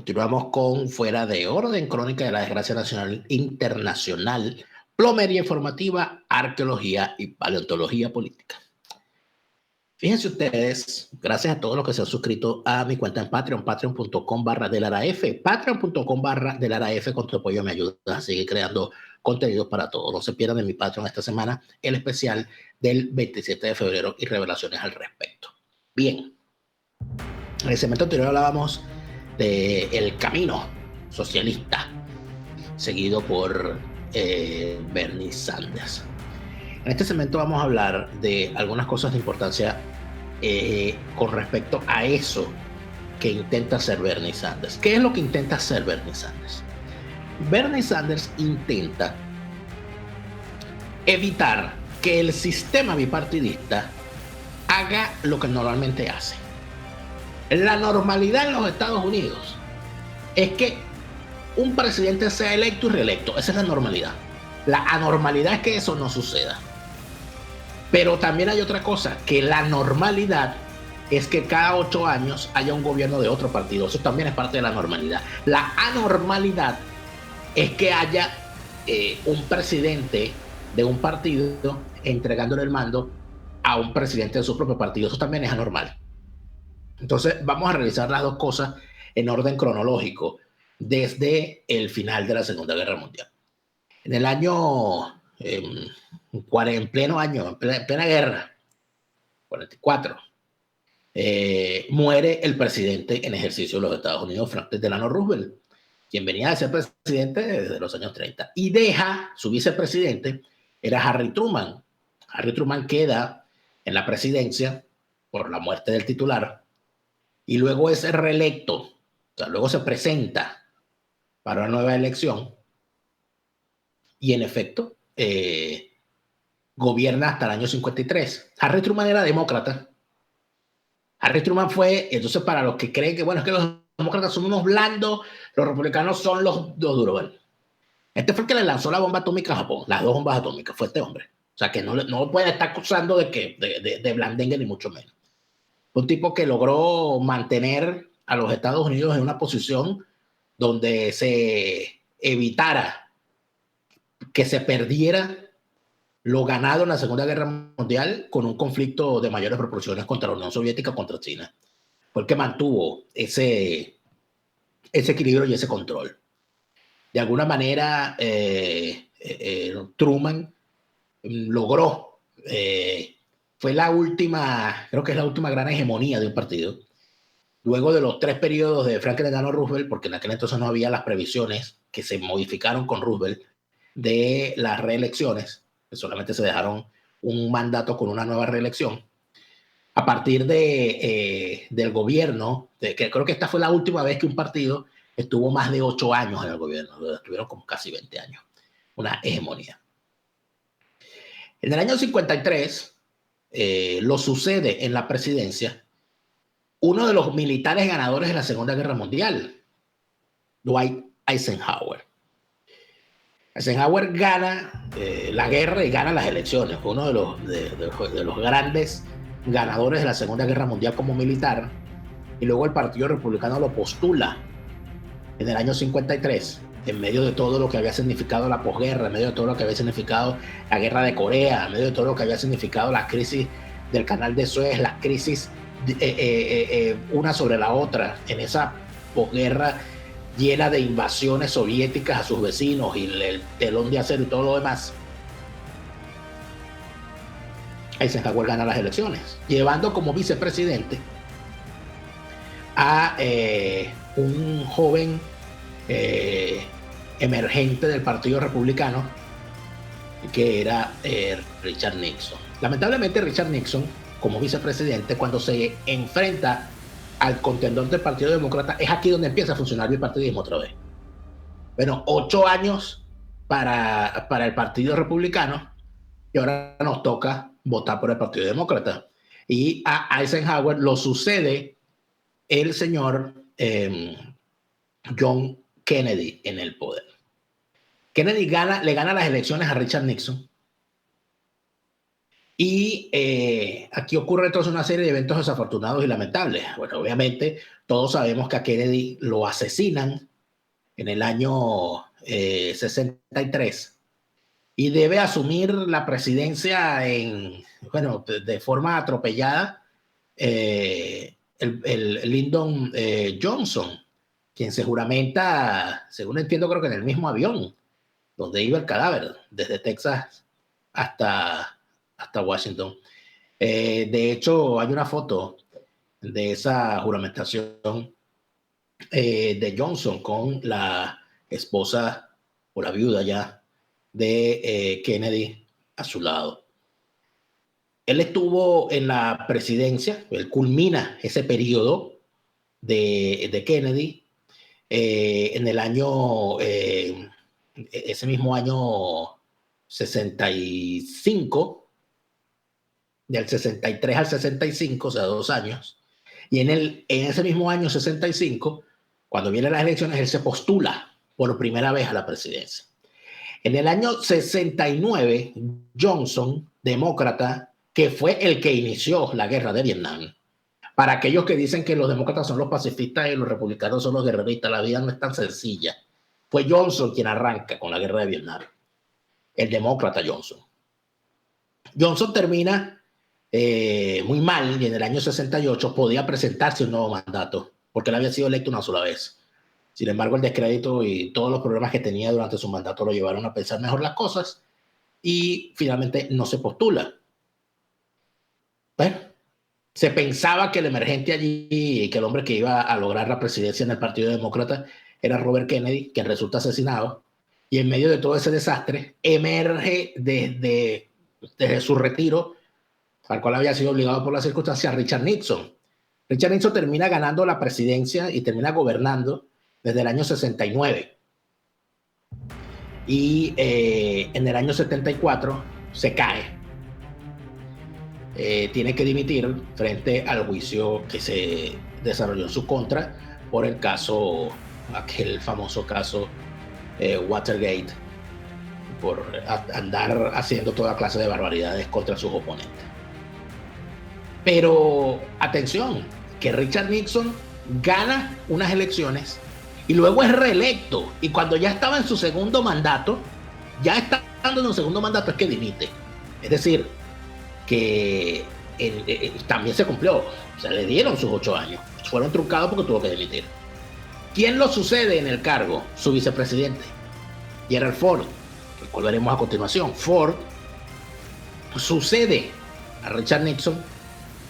Continuamos con Fuera de Orden, crónica de la desgracia nacional internacional, plomería informativa, arqueología y paleontología política. Fíjense ustedes, gracias a todos los que se han suscrito a mi cuenta en Patreon, patreon.com/delaraf, patreon.com/delaraf, con tu apoyo me ayuda a seguir creando contenido para todos. No se pierdan de mi Patreon esta semana el especial del 27 de febrero y revelaciones al respecto. Bien, en el segmento anterior hablábamos del camino socialista seguido por Bernie Sanders. En este segmento vamos a hablar de algunas cosas de importancia con respecto a eso que intenta hacer Bernie Sanders. ¿Qué es lo que intenta hacer Bernie Sanders? Bernie Sanders intenta evitar que el sistema bipartidista haga lo que normalmente hace. La normalidad en los Estados Unidos es que un presidente sea electo y reelecto. Esa es la normalidad. La anormalidad es que eso no suceda. Pero también hay otra cosa, que la normalidad es que cada 8 años haya un gobierno de otro partido. Eso también es parte de la normalidad. La anormalidad es que haya un presidente de un partido entregándole el mando a un presidente de su propio partido. Eso también es anormal. Entonces vamos a revisar las dos cosas en orden cronológico desde el final de la Segunda Guerra Mundial. En el año, en plena guerra, 44, muere el presidente en ejercicio de los Estados Unidos, Franklin Delano Roosevelt, quien venía de ser presidente desde los años 30, y deja su vicepresidente, era Harry Truman. Harry Truman queda en la presidencia por la muerte del titular, y luego es reelecto, o sea, luego se presenta para una nueva elección, y en efecto, gobierna hasta el año 53. Harry Truman era demócrata. Harry Truman fue, entonces para los que creen que, bueno, es que los demócratas son unos blandos, los republicanos son los duros. Bueno, este fue el que le lanzó la bomba atómica a Japón, las 2 bombas atómicas, fue este hombre. O sea, que no puede estar acusando de blandengue, ni mucho menos. Un tipo que logró mantener a los Estados Unidos en una posición donde se evitara que se perdiera lo ganado en la Segunda Guerra Mundial con un conflicto de mayores proporciones contra la Unión Soviética, contra China. Fue el que mantuvo ese equilibrio y ese control. De alguna manera, Truman logró, fue la última, creo que es la última gran hegemonía de un partido. Luego de los 3 periodos de Franklin Delano Roosevelt, porque en aquel entonces no había las previsiones que se modificaron con Roosevelt de las reelecciones, que solamente se dejaron un mandato con una nueva reelección. A partir del gobierno, que creo que esta fue la última vez que un partido estuvo más de 8 años en el gobierno, estuvieron como casi 20 años, una hegemonía. En el año 53 lo sucede en la presidencia uno de los militares ganadores de la Segunda Guerra Mundial, Dwight Eisenhower. Eisenhower gana la guerra y gana las elecciones. Fue uno de los grandes ganadores de la Segunda Guerra Mundial como militar. Y luego el Partido Republicano lo postula en el año 53, en medio de todo lo que había significado la posguerra, en medio de todo lo que había significado la guerra de Corea, en medio de todo lo que había significado la crisis del canal de Suez, las crisis una sobre la otra, en esa posguerra llena de invasiones soviéticas a sus vecinos y el telón de acero y todo lo demás. Eisenhower gana las elecciones, llevando como vicepresidente a un joven emergente del Partido Republicano, que era Richard Nixon. Lamentablemente, Richard Nixon, como vicepresidente, cuando se enfrenta al contendor del Partido Demócrata, es aquí donde empieza a funcionar el bipartidismo otra vez. Bueno, 8 años para el Partido Republicano, y ahora nos toca votar por el Partido Demócrata. Y a Eisenhower lo sucede el señor John Kennedy en el poder. Kennedy le gana las elecciones a Richard Nixon. Y aquí ocurre entonces una serie de eventos desafortunados y lamentables. Bueno, obviamente todos sabemos que a Kennedy lo asesinan en el año 63 y debe asumir la presidencia bueno, de forma atropellada el Lyndon Johnson, quien se juramenta, según entiendo, creo que en el mismo avión donde iba el cadáver, desde Texas hasta Washington. De hecho, hay una foto de esa juramentación de Johnson con la esposa o la viuda ya de Kennedy a su lado. Él estuvo en la presidencia, él culmina ese periodo de Kennedy en el año, ese mismo año 65, del 63 al 65, o sea, 2 años. Y en ese mismo año 65, cuando vienen las elecciones, él se postula por primera vez a la presidencia. En el año 69, Johnson, demócrata, que fue el que inició la guerra de Vietnam. Para aquellos que dicen que los demócratas son los pacifistas y los republicanos son los guerreristas, la vida no es tan sencilla. Fue Johnson quien arranca con la guerra de Vietnam. El demócrata Johnson. Johnson termina muy mal y en el año 68 podía presentarse un nuevo mandato porque él había sido electo una sola vez. Sin embargo, el descrédito y todos los problemas que tenía durante su mandato lo llevaron a pensar mejor las cosas y finalmente no se postula. Bueno, se pensaba que el emergente allí, que el hombre que iba a lograr la presidencia en el Partido Demócrata era Robert Kennedy, quien resulta asesinado, y en medio de todo ese desastre emerge desde su retiro, al cual había sido obligado por las circunstancias, Richard Nixon. Richard Nixon termina ganando la presidencia y termina gobernando desde el año 69. Y en el año 74 se cae. Tiene que dimitir frente al juicio que se desarrolló en su contra por el caso, aquel famoso caso Watergate, por andar haciendo toda clase de barbaridades contra sus oponentes. Pero atención, que Richard Nixon gana unas elecciones y luego es reelecto, y cuando ya estaba en su segundo mandato, ya estando en un segundo mandato es que dimite. Es decir, que también se cumplió, o sea, le dieron sus 8 años, fueron truncados porque tuvo que dimitir. ¿Quién lo sucede en el cargo? Su vicepresidente, Gerald Ford, que volveremos a continuación. Ford sucede a Richard Nixon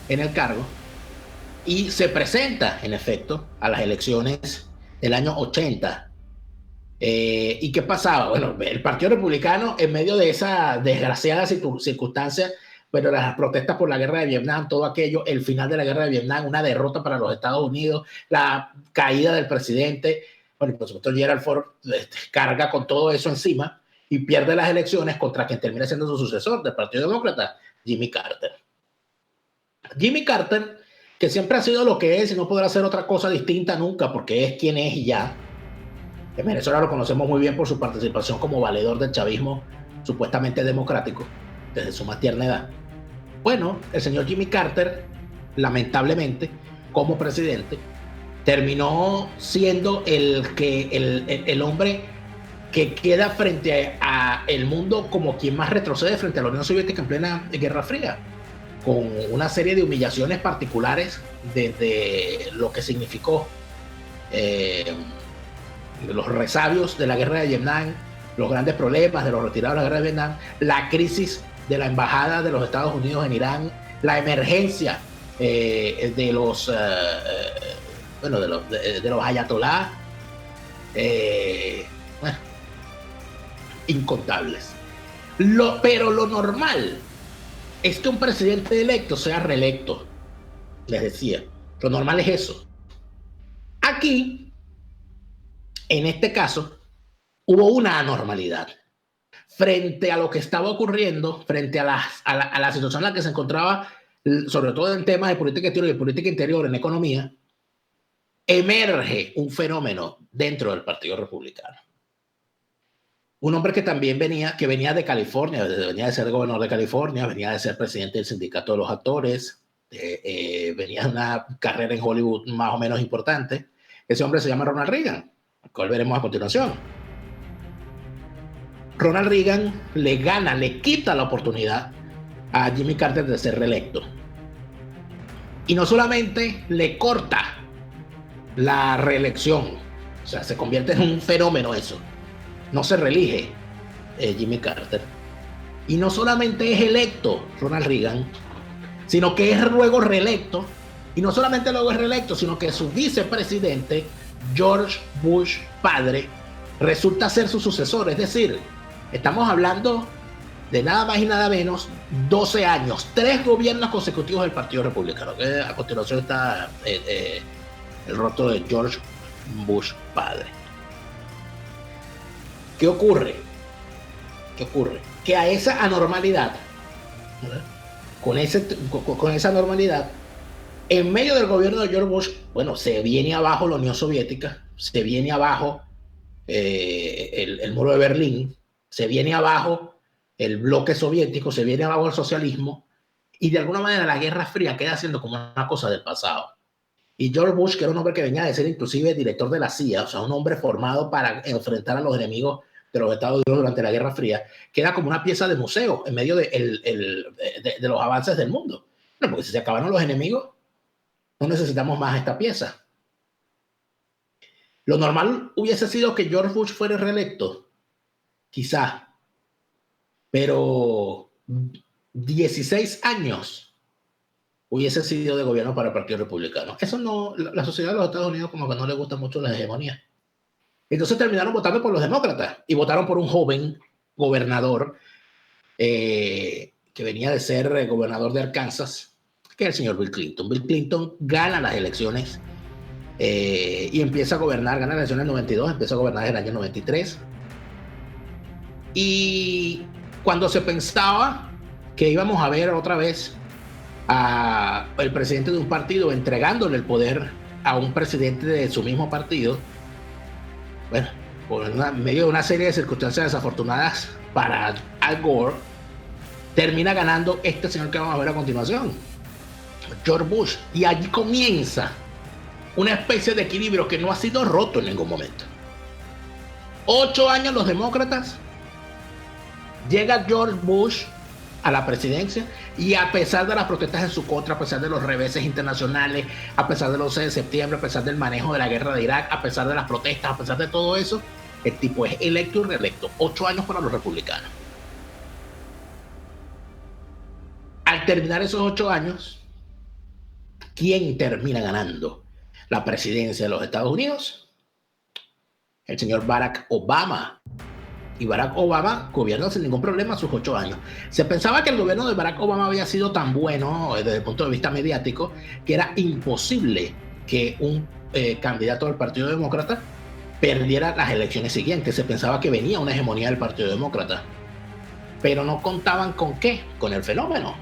en el cargo y se presenta, en efecto, a las elecciones del año 80. ¿Y qué pasaba? Bueno, el Partido Republicano, en medio de esa desgraciada circunstancia, bueno, las protestas por la guerra de Vietnam, todo aquello, el final de la guerra de Vietnam, una derrota para los Estados Unidos, la caída del presidente, bueno, por supuesto Gerald Ford carga con todo eso encima y pierde las elecciones contra quien termina siendo su sucesor del Partido Demócrata, Jimmy Carter. Jimmy Carter, que siempre ha sido lo que es y no podrá hacer otra cosa distinta nunca porque es quien es y ya. En Venezuela lo conocemos muy bien por su participación como valedor del chavismo supuestamente democrático desde su más tierna edad. Bueno, el señor Jimmy Carter, lamentablemente, como presidente, terminó siendo el hombre que queda frente a el mundo como quien más retrocede frente a la Unión Soviética en plena Guerra Fría, con una serie de humillaciones particulares desde lo que significó los resabios de la guerra de Vietnam, los grandes problemas de los retirados de la guerra de Vietnam, la crisis de la embajada de los Estados Unidos en Irán, la emergencia de los ayatolás, bueno, incontables. Pero lo normal es que un presidente electo sea reelecto, les decía. Lo normal es eso. Aquí, en este caso, hubo una anormalidad frente a lo que estaba ocurriendo, frente a la situación en la que se encontraba, sobre todo en temas de política exterior y de política interior, en economía. Emerge un fenómeno dentro del Partido Republicano. Un hombre que también venía de California, venía de ser gobernador de California, venía de ser presidente del sindicato de los actores, venía de una carrera en Hollywood más o menos importante. Ese hombre se llama Ronald Reagan, al cual veremos a continuación. Ronald Reagan le quita la oportunidad a Jimmy Carter de ser reelecto. Y no solamente le corta la reelección, o sea, se convierte en un fenómeno eso. No se reelige Jimmy Carter. Y no solamente es electo Ronald Reagan, sino que es luego reelecto. Y no solamente luego es reelecto, sino que su vicepresidente, George Bush padre, resulta ser su sucesor. Es decir, estamos hablando de nada más y nada menos 12 años, 3 gobiernos consecutivos del Partido Republicano. A continuación está el rostro de George Bush padre. ¿Qué ocurre? Que a esa anormalidad, ¿verdad? Con esa normalidad, en medio del gobierno de George Bush, bueno, se viene abajo la Unión Soviética, se viene abajo el muro de Berlín, se viene abajo el bloque soviético, se viene abajo el socialismo, y de alguna manera la Guerra Fría queda siendo como una cosa del pasado. Y George Bush, que era un hombre que venía de ser inclusive director de la CIA, o sea, un hombre formado para enfrentar a los enemigos de los Estados Unidos durante la Guerra Fría, queda como una pieza de museo en medio de los avances del mundo. Bueno, porque si se acabaron los enemigos, no necesitamos más esta pieza. Lo normal hubiese sido que George Bush fuera reelecto, quizá, pero 16 años hubiese sido de gobierno para el Partido Republicano. Eso no, la sociedad de los Estados Unidos como que no le gusta mucho la hegemonía. Entonces terminaron votando por los demócratas y votaron por un joven gobernador que venía de ser gobernador de Arkansas, que es el señor Bill Clinton. Bill Clinton gana las elecciones y empieza a gobernar, gana las elecciones en el 92, empieza a gobernar en el año 93. Y cuando se pensaba que íbamos a ver otra vez al presidente de un partido entregándole el poder a un presidente de su mismo partido, bueno, por medio de una serie de circunstancias desafortunadas para Al Gore, termina ganando este señor que vamos a ver a continuación, George Bush. Y allí comienza una especie de equilibrio que no ha sido roto en ningún momento. 8 años los demócratas, llega George Bush a la presidencia y a pesar de las protestas en su contra, a pesar de los reveses internacionales, a pesar del 11 de septiembre, a pesar del manejo de la guerra de Irak, a pesar de las protestas, a pesar de todo eso, el tipo es electo y reelecto. 8 años para los republicanos. Al terminar esos 8 años, ¿quién termina ganando la presidencia de los Estados Unidos? El señor Barack Obama. Y Barack Obama gobierna sin ningún problema sus 8 años. Se pensaba que el gobierno de Barack Obama había sido tan bueno desde el punto de vista mediático que era imposible que un candidato del Partido Demócrata perdiera las elecciones siguientes. Se pensaba que venía una hegemonía del Partido Demócrata. Pero no contaban con qué, con el fenómeno.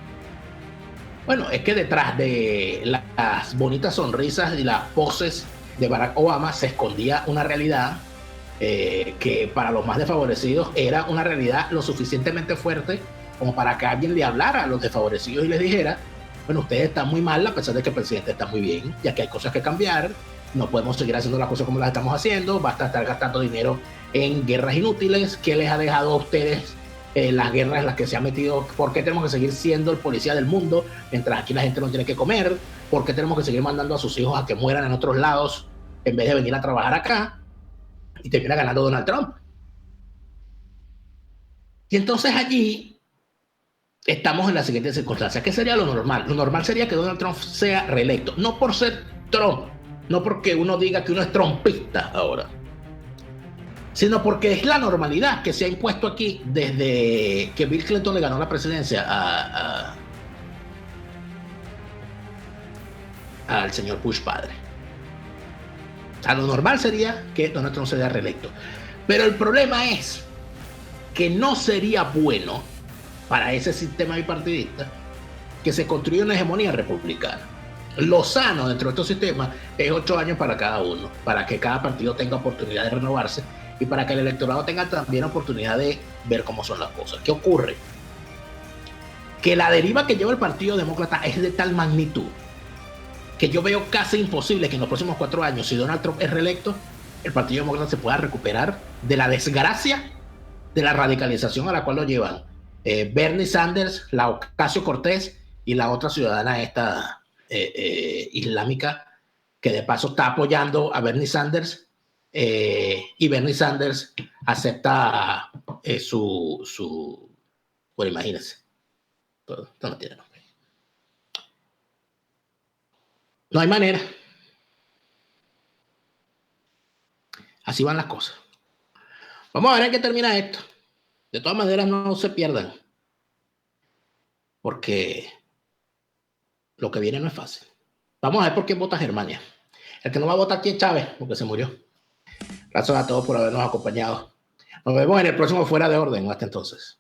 Bueno, es que detrás de las bonitas sonrisas y las poses de Barack Obama se escondía una realidad que para los más desfavorecidos era una realidad lo suficientemente fuerte como para que alguien le hablara a los desfavorecidos y les dijera, bueno, ustedes están muy mal a pesar de que el presidente está muy bien, ya que hay cosas que cambiar, no podemos seguir haciendo las cosas como las estamos haciendo, basta estar gastando dinero en guerras inútiles. ¿Qué les ha dejado a ustedes las guerras en las que se ha metido? ¿Por qué tenemos que seguir siendo el policía del mundo mientras aquí la gente no tiene que comer? ¿Por qué tenemos que seguir mandando a sus hijos a que mueran en otros lados en vez de venir a trabajar acá? Y termina ganando Donald Trump. Y entonces allí estamos en la siguiente circunstancia. ¿Qué sería lo normal? Lo normal sería que Donald Trump sea reelecto. No por ser Trump, no porque uno diga que uno es trumpista ahora, sino porque es la normalidad que se ha impuesto aquí desde que Bill Clinton le ganó la presidencia al señor Bush padre. O sea, lo normal sería que Donald Trump sea reelecto. Pero el problema es que no sería bueno para ese sistema bipartidista que se construya una hegemonía republicana. Lo sano dentro de estos sistemas es 8 años para cada uno, para que cada partido tenga oportunidad de renovarse y para que el electorado tenga también oportunidad de ver cómo son las cosas. ¿Qué ocurre? Que la deriva que lleva el Partido Demócrata es de tal magnitud que yo veo casi imposible que en los próximos 4 años, si Donald Trump es reelecto, el Partido Demócrata se pueda recuperar de la desgracia de la radicalización a la cual lo llevan Bernie Sanders, la Ocasio-Cortez y la otra ciudadana esta islámica, que de paso está apoyando a Bernie Sanders, y Bernie Sanders acepta bueno, imagínense, esto no tiene nombre. No hay manera. Así van las cosas. Vamos a ver en qué termina esto. De todas maneras, no se pierdan, porque lo que viene no es fácil. Vamos a ver por qué vota Germania. El que no va a votar aquí es Chávez, porque se murió. Gracias a todos por habernos acompañado. Nos vemos en el próximo Fuera de Orden. Hasta entonces.